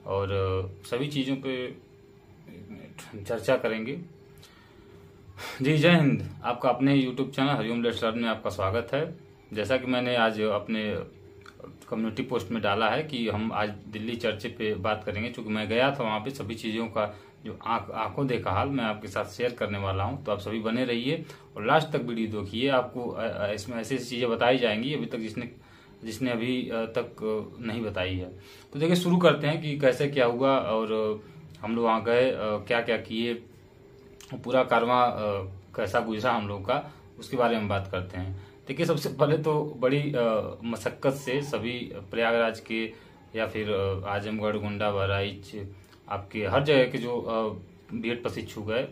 और सभी चीज़ों पे चर्चा करेंगे। जी जय हिंद। आपका अपने YouTube channel Hariom let's learn में आपका स्वागत है। जैसा कि मैंने आज अपने कम्युनिटी पोस्ट में डाला है कि हम आज दिल्ली चर्चे पे बात करेंगे, क्योंकि मैं गया था वहाँ पे। सभी चीज़ों का जो आंखों देखा हाल मैं आपके साथ शेयर करने वाला हूँ, तो आप सभी बने रहिए और लास्ट तक वीडियो देखिए। आपको इसमें ऐसी ऐसी चीज़ें बताई जाएंगी अभी तक जिसने अभी तक नहीं बताई है। तो देखिए शुरू करते हैं कि कैसे क्या हुआ और हम लोग वहाँ गए, क्या क्या किए, पूरा कारवां कैसा गुजरा हम लोग का, उसके बारे में बात करते हैं। देखिए सबसे पहले तो बड़ी मशक्कत से सभी प्रयागराज के या फिर आजमगढ़, गोंडा, बहराइच, आपके हर जगह के जो बीएड प्रशिक्षु गए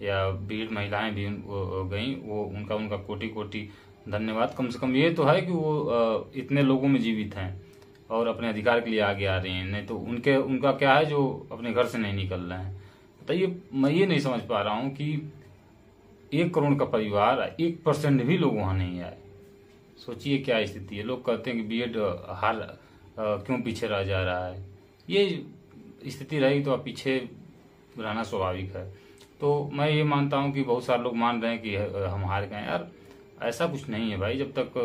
या बीएड महिलाएं भी गई, वो उनका कोटि कोटि धन्यवाद। कम से कम ये तो है कि वो इतने लोगों में जीवित हैं और अपने अधिकार के लिए आगे आ रहे हैं। नहीं तो उनका क्या है जो अपने घर से नहीं निकल रहे हैं। बताइए, मैं ये नहीं समझ पा रहा हूँ कि 1 करोड़ का परिवार 1% भी लोग वहां नहीं आए। सोचिए क्या स्थिति है। लोग कहते हैं कि बीएड क्यों पीछे रह जा रहा है। ये स्थिति रही तो अब पीछे रहना स्वाभाविक है। तो मैं ये मानता हूं कि बहुत सारे लोग मान रहे हैं कि हम हार गए। यार ऐसा कुछ नहीं है भाई। जब तक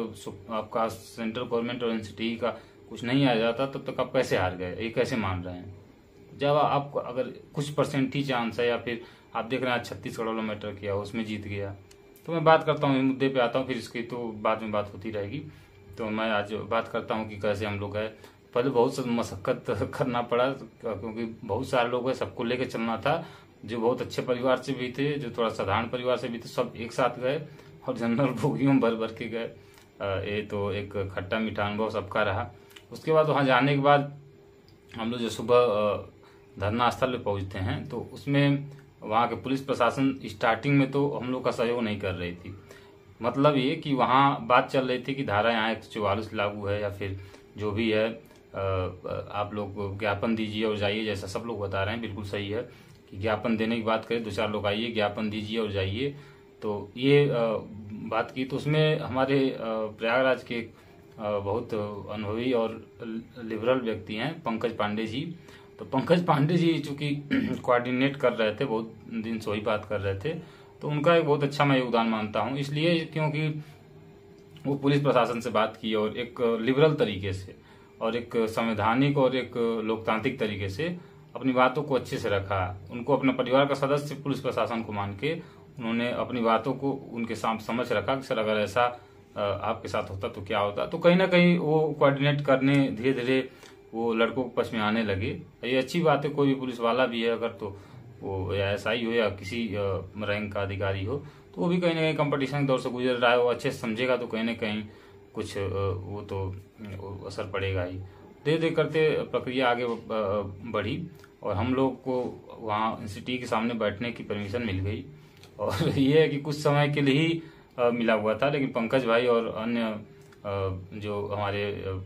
आपका सेंट्रल गवर्नमेंट और एनसीटी का कुछ नहीं आ जाता तब तक आप कैसे हार गए, ये कैसे मान रहे हैं। जब आपको अगर कुछ परसेंट ही चांस है, या फिर आप देख रहे हैं 36 किलोमीटर किया उसमें जीत गया। तो मैं बात करता हूँ, इस मुद्दे पे आता हूँ, फिर इसकी तो बाद में बात होती रहेगी। तो मैं आज बात करता हूँ कि कैसे हम लोग गए। पहले बहुत सा मशक्कत करना पड़ा, क्योंकि बहुत सारे लोग हैं, सबको लेकर चलना था। जो बहुत अच्छे परिवार से भी थे, जो थोड़ा साधारण परिवार से भी थे, सब एक साथ गए और जनरल बोगियों भर भर के गए। ये तो एक खट्टा मीठा अनुभव सबका रहा। उसके बाद वहाँ जाने के बाद हम लोग जो सुबह धरना स्थल पे पहुंचते हैं, तो उसमें वहाँ के पुलिस प्रशासन स्टार्टिंग में तो हम लोग का सहयोग नहीं कर रही थी। मतलब ये कि वहाँ बात चल रही थी कि धारा यहाँ 144 लागू है, या फिर जो भी है आप लोग ज्ञापन दीजिए और जाइए, जैसा सब लोग बता रहे हैं। बिल्कुल सही है कि ज्ञापन देने की बात करें, 2-4 लोग आइए, ज्ञापन दीजिए और जाइए। तो ये बात की, तो उसमें हमारे प्रयागराज के बहुत अनुभवी और लिबरल व्यक्ति हैं पंकज पांडे जी। तो पंकज पांडे जी चूंकि कोऑर्डिनेट कर रहे थे, बहुत दिन से वही बात कर रहे थे, तो उनका एक बहुत अच्छा मैं योगदान मानता हूं। इसलिए क्योंकि वो पुलिस प्रशासन से बात की और एक लिबरल तरीके से और एक संवैधानिक और एक लोकतांत्रिक तरीके से अपनी बातों को अच्छे से रखा। उनको अपने परिवार का सदस्य पुलिस प्रशासन को मान के उन्होंने अपनी बातों को उनके सामने समझ रखा कि सर अगर ऐसा आपके साथ होता तो क्या होता। तो कहीं ना कहीं वो कोऑर्डिनेट करने धीरे धीरे वो लड़कों के पक्ष में आने लगे। ये अच्छी बात है। कोई भी पुलिस वाला भी है अगर, तो वो या एसआई हो या किसी रैंक का अधिकारी हो, तो वो भी कहीं ना कहीं कंपटीशन के दौर से गुजर रहा है, वो अच्छे से समझेगा तो कहीं ना कहीं कुछ वो तो असर पड़ेगा ही। धीरे धीरे करते प्रक्रिया आगे बढ़ी और हम लोग को वहाँ एनसीटी के सामने बैठने की परमिशन मिल गई। और ये है कि कुछ समय के लिए ही मिला हुआ था, लेकिन पंकज भाई और अन्य जो हमारे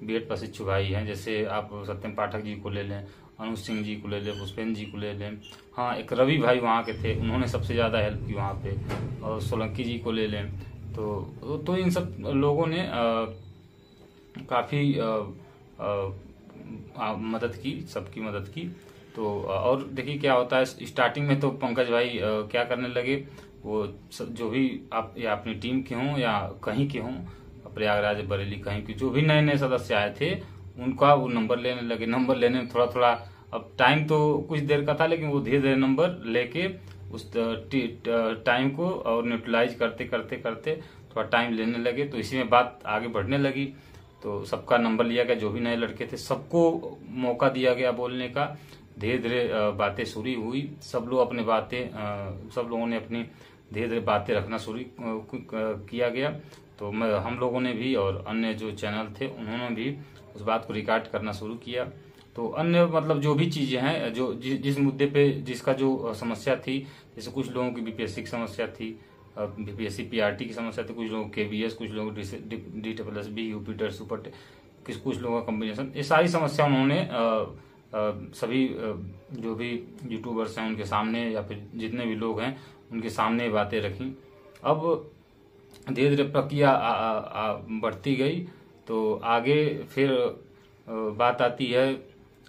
बीएड प्रशिक्षु भाई हैं, जैसे आप सत्यम पाठक जी को ले लें, अनुज सिंह जी को ले लें, पुष्पेंद्र जी को ले लें, हाँ एक रवि भाई वहाँ के थे, उन्होंने सबसे ज़्यादा हेल्प की वहाँ पे, और सोलंकी जी को ले लें। तो इन सब लोगों ने काफ़ी मदद की, सबकी मदद की। तो और देखिए क्या होता है, स्टार्टिंग में तो पंकज भाई क्या करने लगे, वो जो भी आप या अपनी टीम के हों या कहीं के हों, प्रयागराज, बरेली, कहीं के जो भी नए नए सदस्य आए थे, उनका वो नंबर लेने लगे। नंबर लेने में थोड़ा थोड़ा, अब टाइम तो कुछ देर का था, लेकिन वो धीरे धीरे नंबर लेके उस टाइम को और न्यूट्रलाइज करते करते करते थोड़ा टाइम लेने लगे। तो इसी में बात आगे बढ़ने लगी। तो सबका नंबर लिया गया, जो भी नए लड़के थे सबको मौका दिया गया बोलने का। धीरे धीरे बातें शुरू हुई, सब लोगों ने अपनी धीरे धीरे बातें रखना शुरू किया गया। तो हम लोगों ने भी और अन्य जो चैनल थे उन्होंने भी उस बात को रिकॉर्ड करना शुरू किया। तो अन्य मतलब जो भी चीजें हैं, जो जिस मुद्दे पे जिसका जो समस्या थी, जैसे कुछ लोगों की बीपीएससी की समस्या थी, बीपीएससी पीआरटी की समस्या थी, कुछ लोगों को केबीएस, कुछ लोगों को DSSB, यूपीटर, सुपर, कुछ लोगों का कॉम्बिनेशन, ये सारी समस्या उन्होंने सभी जो भी यूट्यूबर्स हैं उनके सामने, या फिर जितने भी लोग हैं उनके सामने बातें रखी। अब धीरे धीरे प्रक्रिया बढ़ती गई। तो आगे फिर बात आती है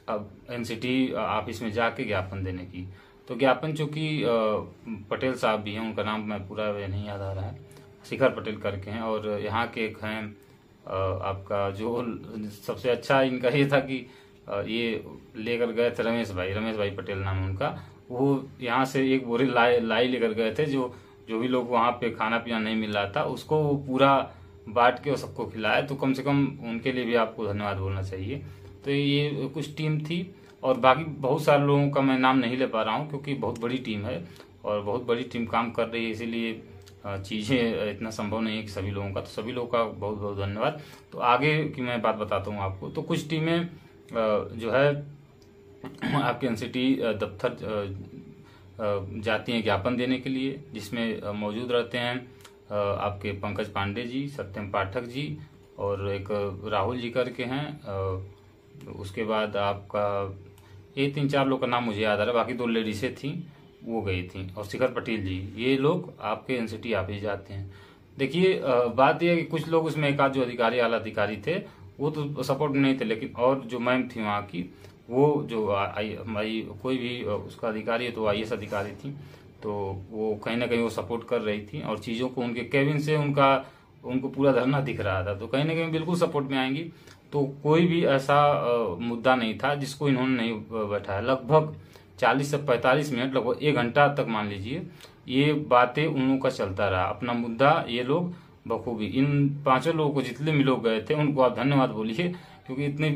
अब एनसीटी ऑफिस में जाके ज्ञापन देने की। तो ज्ञापन चूंकि पटेल साहब भी हैं, उनका नाम मैं पूरा नहीं याद आ रहा है, शिखर पटेल करके हैं, और यहाँ के एक हैं आपका जो सबसे अच्छा इनका ये था कि ये लेकर गए थे रमेश भाई पटेल नाम है उनका। वो यहाँ से एक बोरी लाई लेकर गए थे, जो भी लोग वहाँ पे खाना पीना नहीं मिल रहा था उसको वो पूरा बांट के और सबको खिलाया। तो कम से कम उनके लिए भी आपको धन्यवाद बोलना चाहिए। तो ये कुछ टीम थी, और बाकी बहुत सारे लोगों का मैं नाम नहीं ले पा रहा हूँ क्योंकि बहुत बड़ी टीम है और बहुत बड़ी टीम काम कर रही है, इसीलिए चीज़ें इतना संभव नहीं है कि सभी लोगों का। तो सभी लोगों का बहुत बहुत धन्यवाद। तो आगे की मैं बात बताता हूँ आपको। तो कुछ टीमें जो है आपके एनसीटी दफ्तर जाती हैं ज्ञापन देने के लिए, जिसमें मौजूद रहते हैं आपके पंकज पांडे जी, सत्यम पाठक जी, और एक राहुल जी करके हैं। उसके बाद आपका ये 3-4 लोग का नाम मुझे याद आ रहा है, बाकी 2 लेडीसें थी वो गई थी, और शिखर पटेल जी, ये लोग आपके एनसीटी ऑफिस जाते हैं। देखिए बात यह है कि कुछ लोग उसमें एक आध जो अधिकारी आला अधिकारी थे वो तो सपोर्ट नहीं थे, लेकिन और जो मैम थी वहाँ की, वो जो हमारी कोई भी उसका अधिकारी है तो IAS अधिकारी थी, तो वो कहीं ना कहीं वो सपोर्ट कर रही थी, और चीज़ों को उनके केबिन से उनको पूरा धरना दिख रहा था, तो कहीं ना कहीं बिल्कुल सपोर्ट में आएंगी। तो कोई भी ऐसा मुद्दा नहीं था जिसको इन्होंने नहीं बैठाया। लगभग 40 से 45 मिनट, लगभग 1 घंटा तक मान लीजिए, ये बातें उन लोगों का चलता रहा। अपना मुद्दा ये लोग बखूबी, इन 5 लोगों को जितने भी लोग गए थे उनको आप धन्यवाद बोलिए, क्योंकि इतने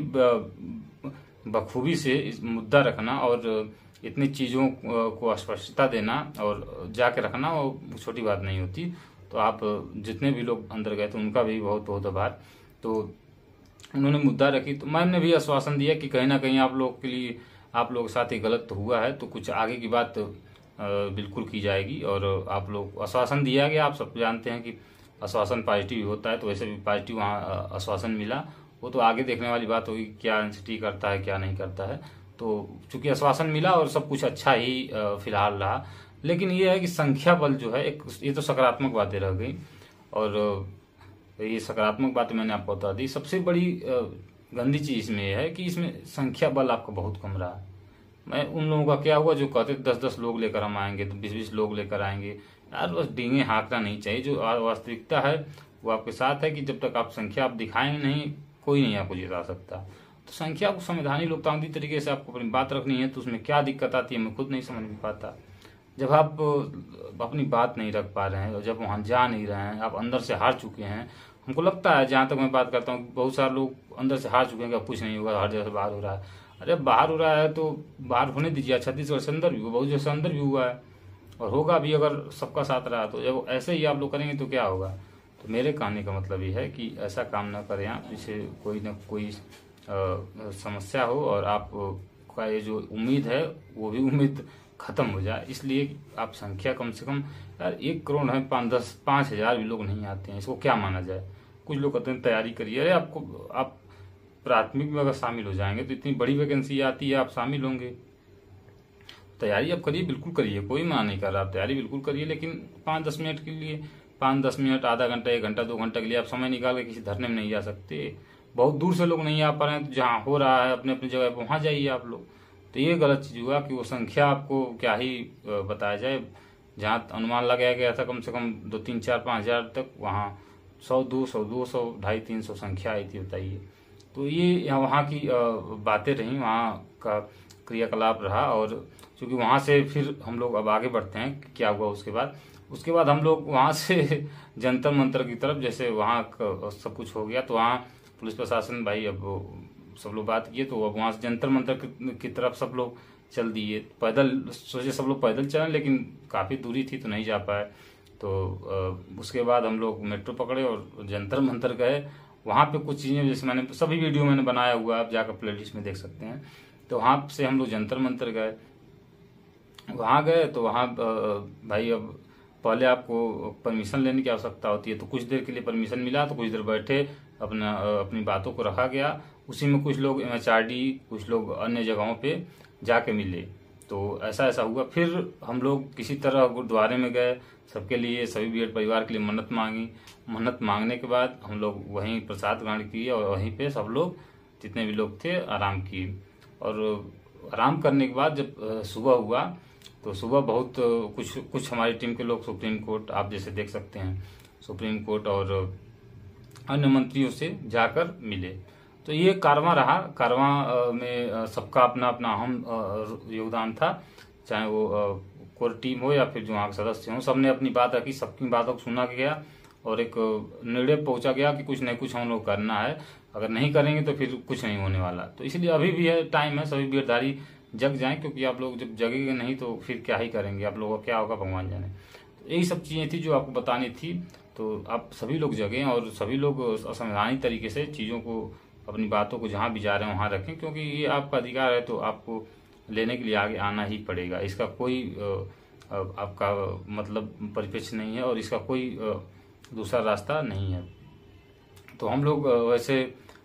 बखूबी से इस मुद्दा रखना और इतनी चीज़ों को स्पष्टता देना और जाके रखना वो छोटी बात नहीं होती। तो आप जितने भी लोग अंदर गए थे उनका भी बहुत बहुत आभार। तो उन्होंने मुद्दा रखी, तो मैम ने भी आश्वासन दिया कि कहीं ना कहीं आप लोग के लिए, आप लोगों के साथ ही गलत तो हुआ है, तो कुछ आगे की बात बिल्कुल की जाएगी। और आप लोग आश्वासन दिया गया, आप सब जानते हैं कि आश्वासन पॉजिटिव होता है, तो वैसे भी पॉजिटिव वहाँ आश्वासन मिला। वो तो आगे देखने वाली बात होगी क्या एनसीटी करता है क्या नहीं करता है। तो चूंकि आश्वासन मिला और सब कुछ अच्छा ही फिलहाल रहा, लेकिन ये है कि संख्या बल जो है एक, ये तो सकारात्मक बातें रह गई, और ये सकारात्मक बातें मैंने आपको बता दी। सबसे बड़ी गंदी चीज इसमें यह है कि इसमें संख्या बल आपका बहुत कम रहा। मैं उन लोगों का क्या हुआ जो कहते 10-10 लोग लेकर हम आएंगे, तो 20-20 लोग लेकर आएंगे, यार बस डींगे हाँकना नहीं चाहिए। जो वास्तविकता है वो आपके साथ है कि जब तक आप संख्या आप दिखाएंगे नहीं, कोई नहीं आपको जिता सकता। तो संख्या को संवैधानिक लोकतांत्रिक तरीके से आपको अपनी बात रखनी है, तो उसमें क्या दिक्कत आती है मैं खुद नहीं समझ में पाता। जब आप अपनी बात नहीं रख पा रहे हैं और जब वहां जा नहीं रहे हैं, आप अंदर से हार चुके हैं। हमको लगता है, जहां तक मैं बात करता हूँ, बहुत सारे लोग अंदर से हार चुके हैं कि अब कुछ नहीं होगा, हर जगह से बाहर हो रहा है। अरे बाहर हो रहा है तो बाहर होने दीजिए। छत्तीसगढ़ से अंदर भी हुआ, बहुत जगह से अंदर भी हुआ है और होगा भी, अगर सबका साथ रहा तो। जब ऐसे ही आप लोग करेंगे तो क्या होगा। तो मेरे कहने का मतलब ये है कि ऐसा काम न करें आप, जिससे कोई न कोई समस्या हो और आपका ये जो उम्मीद है वो भी उम्मीद खत्म हो जाए। इसलिए आप संख्या कम से कम, यार 1 करोड़ है, 5,000 भी लोग नहीं आते हैं, इसको क्या माना जाए। कुछ लोग कहते हैं तैयारी करिए, अरे आपको, आप प्राथमिक में अगर शामिल हो जाएंगे तो इतनी बड़ी वैकेंसी आती है, आप शामिल होंगे। तैयारी आप करिए, बिल्कुल करिए, कोई मना नहीं कर रहा, आप तैयारी बिल्कुल करिए, लेकिन 5-10 मिनट के लिए, 5-10 मिनट, आधा घंटा, 1 घंटा, 2 घंटा के लिए आप समय निकाल के किसी धरने में नहीं जा सकते। बहुत दूर से लोग नहीं आ पा रहे हैं, तो जहाँ हो रहा है अपने अपनी जगह पर वहाँ जाइए आप लोग। तो ये गलत चीज हुआ कि वो संख्या आपको क्या ही बताया जाए। जहाँ अनुमान लगाया गया था कम से कम 2, 3, 4, 5 हजार तक, वहाँ 100, 200, 200, 250, 300 संख्या आई थी, बताइए। तो ये वहाँ की बातें रही, वहाँ का क्रियाकलाप रहा। और चूंकि वहाँ से फिर हम लोग अब आगे बढ़ते हैं कि क्या हुआ उसके बाद हम लोग वहाँ से जंतर मंतर की तरफ, जैसे वहाँ सब कुछ हो गया तो वहाँ पुलिस प्रशासन भाई, अब सब लोग बात किए, तो अब वहाँ से जंतर मंतर की तरफ सब लोग चल दिए। पैदल सोचे सब लोग पैदल चलें, लेकिन काफ़ी दूरी थी तो नहीं जा पाए। तो उसके बाद हम लोग मेट्रो पकड़े और जंतर मंतर गए। वहाँ पे कुछ चीज़ें, जैसे मैंने सभी वीडियो मैंने बनाया हुआ है, आप जाकर प्लेलिस्ट में देख सकते हैं। तो वहाँ से हम लोग जंतर मंतर गए। वहाँ गए तो वहाँ भाई, अब पहले आपको परमिशन लेने की आवश्यकता होती है, तो कुछ देर के लिए परमिशन मिला, तो कुछ देर बैठे, अपनी बातों को रखा गया। उसी में कुछ लोग MHRD, कुछ लोग अन्य जगहों पे जाके मिले। तो ऐसा हुआ। फिर हम लोग किसी तरह गुरुद्वारे में गए, सबके लिए, सभी बीएड परिवार के लिए मन्नत मांगी। मन्नत मांगने के बाद हम लोग वहीं प्रसाद ग्रहण किए और वहीं पे सब लोग जितने भी लोग थे आराम किए। और आराम करने के बाद जब सुबह हुआ तो सुबह बहुत कुछ हमारी टीम के लोग सुप्रीम कोर्ट, आप जैसे देख सकते हैं, सुप्रीम कोर्ट और अन्य मंत्रियों से जाकर मिले। तो ये कारवां रहा। कारवां में सबका अपना अपना अहम योगदान था, चाहे वो कोर टीम हो या फिर जो वहाँ के सदस्य हों, सबने अपनी बात रखी, सबकी बातों को सुना गया और एक निर्णय पहुंचा गया कि कुछ नहीं कुछ हम लोग करना है, अगर नहीं करेंगे तो फिर कुछ नहीं होने वाला। तो इसलिए अभी भी है, टाइम है, सभी बीएडधारी जग जाएं, क्योंकि आप लोग जब जगेंगे नहीं तो फिर क्या ही करेंगे, आप लोगों का क्या होगा भगवान जाने। तो यही सब चीजें थी जो आपको बतानी थी। तो आप सभी लोग जगें और सभी लोग असंवैधानिक तरीके से चीजों को, अपनी बातों को जहां भी जा रहे हैं वहां रखें, क्योंकि ये आपका अधिकार है, तो आपको लेने के लिए आगे आना ही पड़ेगा। इसका कोई आपका मतलब परिप्रेक्ष्य नहीं है और इसका कोई दूसरा रास्ता नहीं है। तो हम लोग वैसे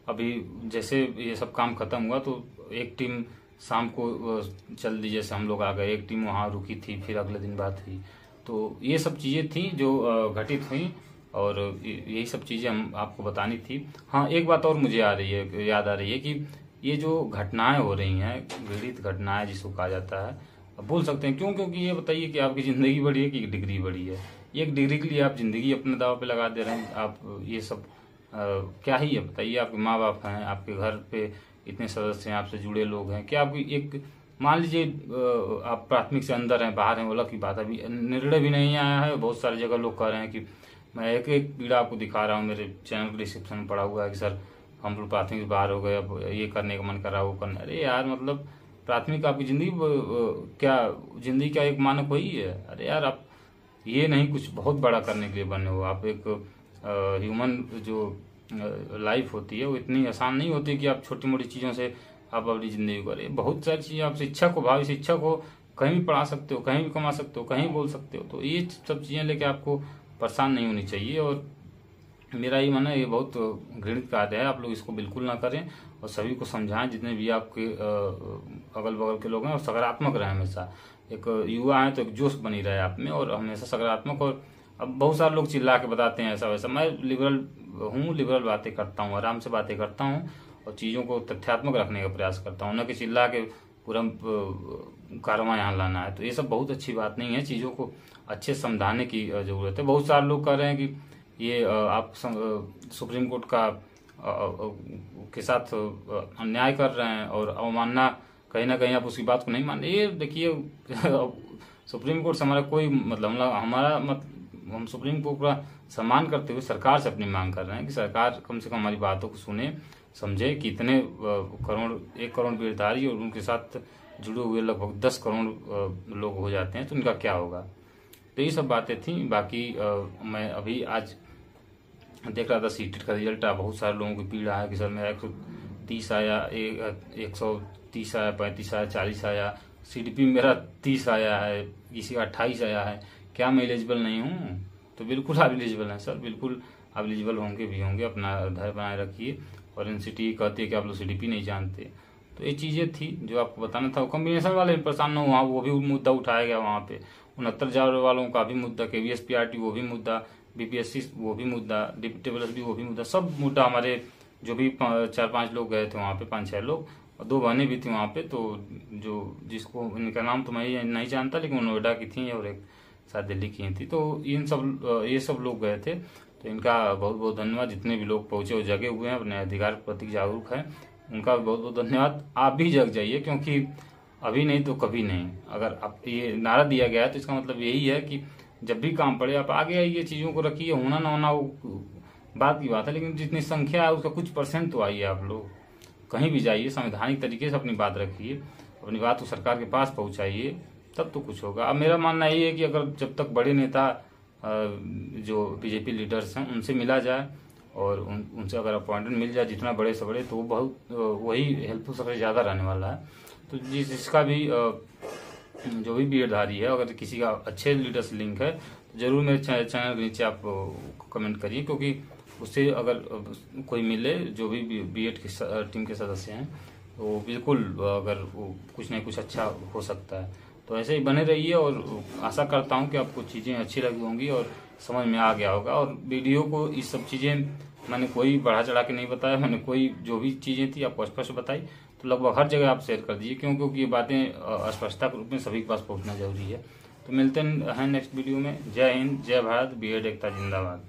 अभी जैसे ये सब काम खत्म हुआ तो एक टीम शाम को चल दी, जैसे हम लोग आ गए, एक टीम वहां रुकी थी, फिर अगले दिन बात हुई। तो ये सब चीजें थी जो घटित हुई और यही सब चीजें हम आपको बतानी थी। हाँ, एक बात और मुझे याद आ रही है कि ये जो घटनाएं हो रही हैं, घृणित घटनाएं जिसको कहा जाता है, अब बोल सकते हैं क्यों, क्योंकि ये बताइए कि आपकी जिंदगी बड़ी है कि डिग्री बड़ी है। एक डिग्री के लिए आप जिंदगी अपने दाव पे लगा दे रहे हैं। आप ये सब क्या ही है बताइए। आपके माँ बाप हैं, आपके घर पे इतने सदस्य हैं, आपसे जुड़े लोग हैं, क्या आपकी एक, मान लीजिए आप प्राथमिक से अंदर हैं, बाहर हैं, वो अलग की बात है, अभी निर्णय भी नहीं आया है। बहुत सारी जगह लोग कह रहे हैं कि मैं एक एक पीड़ा आपको दिखा रहा हूँ, मेरे चैनल के डिस्क्रिप्शन में पड़ा हुआ है कि सर हम लोग प्राथमिक से बाहर हो गए, अब ये करने का मन कर रहा है, वो करना। अरे यार, मतलब प्राथमिक आपकी जिंदगी क्या, जिंदगी का एक मानक वही है? अरे यार, आप ये नहीं कुछ बहुत बड़ा करने के लिए बने हो। आप एक ह्यूमन जो लाइफ होती है वो इतनी आसान नहीं होती कि आप छोटी मोटी चीजों से आप अपनी जिंदगी करें। बहुत सारी चीजें, आप शिक्षा को, भावी शिक्षा को कहीं भी पढ़ा सकते हो, कहीं भी कमा सकते हो, कहीं बोल सकते हो। तो ये सब चीजें लेके आपको परेशान नहीं होनी चाहिए। और मेरा ये मानना है, ये बहुत घृणित कार्य है, आप लोग इसको बिल्कुल ना करें और सभी को समझाएं, जितने भी आपके अगल बगल के लोग हैं, और सकारात्मक रहें हमेशा। एक युवा है तो एक जोश बनी रहे आप में और हमेशा सकारात्मक। और अब बहुत सारे लोग चिल्ला के बताते हैं ऐसा वैसा। मैं लिबरल हूँ, लिबरल बातें करता हूँ, आराम से बातें करता हूँ और चीजों को तथ्यात्मक रखने का प्रयास करता हूँ, न कि चिल्ला के पूरा कारवां यहाँ लाना है। तो ये सब बहुत अच्छी बात नहीं है, चीजों को अच्छे समझाने की जरूरत है। बहुत सारे लोग कह रहे हैं कि ये आप सुप्रीम कोर्ट का के साथ अन्याय कर रहे हैं और अवमानना, कहीं ना कहीं आप उसकी बात को नहीं मान रहे। ये देखिए, सुप्रीम कोर्ट से हमारा कोई मतलब, हम सुप्रीम कोर्ट का सम्मान करते हुए सरकार से अपनी मांग कर रहे हैं कि सरकार कम से कम हमारी बातों को सुने, समझे कि इतने 1 करोड़ बीएडधारी और उनके साथ जुड़े हुए लगभग 10 करोड़ लोग हो जाते हैं तो उनका क्या होगा। तो ये सब बातें थी। बाकी मैं अभी आज देख रहा था सीटेट का रिजल्ट, बहुत सारे लोगों की पीड़ा है कि सर मेरा 130 आया, 130 आया, 35 आया, 40 आया, सीडीपी मेरा 30 आया है, किसी का 28 आया है, क्या मैं एलिजिबल नहीं हूँ? तो बिल्कुल आप एलिजिबल हैं सर, बिल्कुल आप एलिजिबल होंगे भी होंगे। अपना धैर्य बनाए रखिए। और एनसीटी कहती है कि आप लोग सीडीपी नहीं जानते। तो ये चीजें थी जो आपको बताना था। कॉम्बिनेशन वाले परेशान न हुआ, वो भी मुद्दा उठाया गया वहाँ पे। 69,000 वालों का भी मुद्दा, केवीएस पीआरटी वो भी मुद्दा, बीपीएससी वो भी मुद्दा, डिप्यूटेबल भी वो भी मुद्दा, सब मुद्दा हमारे जो भी 4-5 लोग गए थे वहाँ पे, 5-6 लोग, और 2 बहनें भी थी वहाँ पे। तो जो जिसको इनका नाम तो मैं नहीं जानता, लेकिन वो नोएडा की थी और एक शायद दिल्ली की थी। तो ये सब लोग गए थे। तो इनका बहुत बहुत धन्यवाद। जितने भी लोग पहुंचे और जगे हुए हैं, अपने अधिकार के प्रति जागरूक हैं, उनका बहुत बहुत धन्यवाद। आप भी जग जाइए, क्योंकि अभी नहीं तो कभी नहीं। अगर आप ये नारा दिया गया है तो इसका मतलब यही है कि जब भी काम पड़े आप आगे आइए, चीजों को रखिए। होना ना होना वो बात की बात है, लेकिन जितनी संख्या है उसका कुछ % तो आइए। आप लोग कहीं भी जाइए, संवैधानिक तरीके से अपनी बात रखिए, अपनी बात को सरकार के पास पहुंचाइए, तब तो कुछ होगा। अब मेरा मानना यही है कि अगर जब तक बड़े नेता जो बीजेपी लीडर्स हैं उनसे मिला जाए और उनसे अगर अपॉइंटमेंट मिल जाए जितना बड़े से बड़े, तो वो बहुत वही हेल्पफुल सबसे ज्यादा रहने वाला है। तो जिसका भी जो भी बीएडधारी है, अगर किसी का अच्छे लीडर से लिंक है तो जरूर मेरे चैनल के नीचे आप कमेंट करिए, क्योंकि उससे अगर कोई मिले जो भी बीएड की टीम के सदस्य हैं, तो बिल्कुल अगर वो कुछ न कुछ अच्छा हो सकता है। तो ऐसे ही बने रहिए और आशा करता हूं कि आपको चीजें अच्छी लगी होंगी और समझ में आ गया होगा। और वीडियो को इस सब चीजें मैंने कोई बढ़ा चढ़ा के नहीं बताया, मैंने कोई जो भी चीजें थी आपको स्पष्ट बताई। तो लगभग हर जगह आप शेयर कर दीजिए, क्योंकि ये बातें स्पष्टता के रूप में सभी के पास पहुंचना जरूरी है। तो मिलते हैं नेक्स्ट वीडियो में। जय हिंद, जय भारत, बीएड एकता जिंदाबाद।